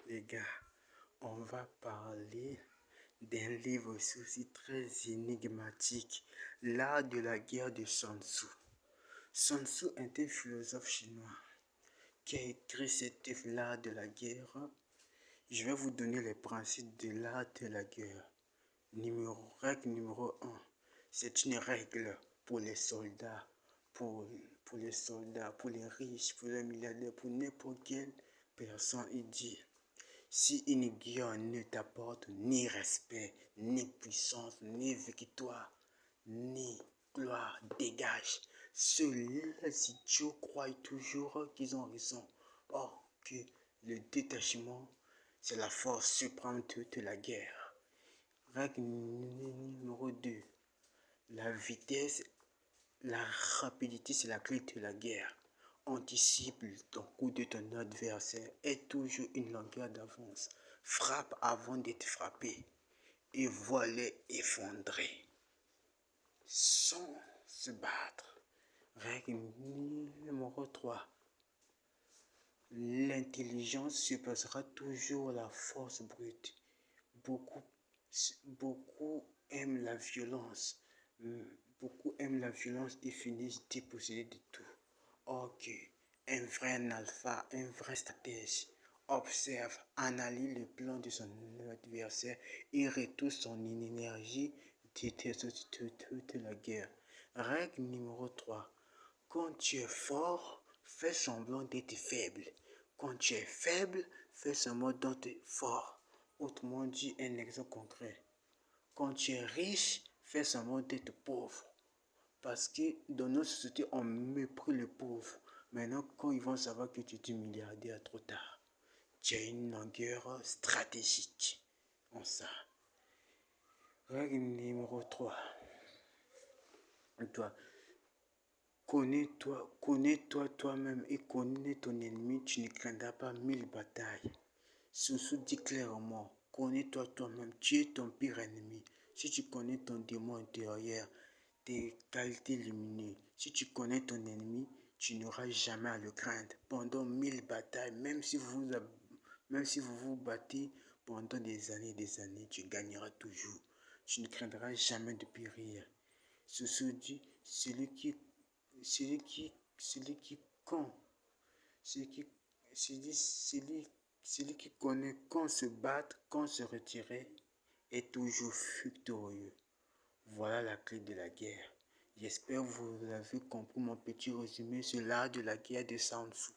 Les gars, on va parler d'un livre aussi très énigmatique, L'art de la guerre de Sun Tzu. Sun Tzu est un philosophe chinois qui a écrit cet livre, L'art de la guerre. Je vais vous donner les principes de l'art de la guerre. Règle numéro 1, c'est une règle pour les soldats, pour pour les riches, pour les milliardaires, pour n'importe quelle personne. Il dit, si une guerre ne t'apporte ni respect, ni puissance, ni victoire, ni gloire, dégage. Ceux-là, si Dieu croit toujours qu'ils ont raison. Or, que le détachement, c'est la force suprême de la guerre. Règle numéro 2. La vitesse, la rapidité, c'est la clé de la guerre. Anticipe ton coup de ton adversaire, est toujours une longueur d'avance. Frappe avant d'être frappé et vois-les effondrer sans se battre. Règle numéro 3. L'intelligence surpassera toujours la force brute. Beaucoup aiment la violence. Beaucoup aiment la violence et finissent dépossédés de tout. Ok, un vrai alpha, un vrai stratège, observe, analyse le plan de son adversaire et retourne son énergie de la guerre. Règle numéro 3. Quand tu es fort, fais semblant d'être faible. Quand tu es faible, fais semblant d'être fort. Autrement dit, un exemple concret. Quand tu es riche, fais semblant d'être pauvre. Parce que dans notre société, on méprise le pauvre. Maintenant, quand ils vont savoir que tu es milliardaire, trop tard. Tu as une longueur stratégique en ça. Règle numéro 3. Connais-toi toi-même et connais ton ennemi, tu ne craindras pas 1000 batailles. Sun dit clairement, connais-toi toi-même, tu es ton pire ennemi. Si tu connais ton démon intérieur, tes qualités lumineuses, si tu connais ton ennemi, tu n'auras jamais à le craindre. Pendant 1000 batailles, même si vous vous battez pendant des années, tu gagneras toujours. Tu ne craindras jamais de périr. Sun dit, celui qui quand, celui qui connaît quand se battre, quand se retirer, est toujours victorieux. Voilà la clé de la guerre. J'espère que vous avez compris mon petit résumé sur l'art de la guerre de Sun Tzu.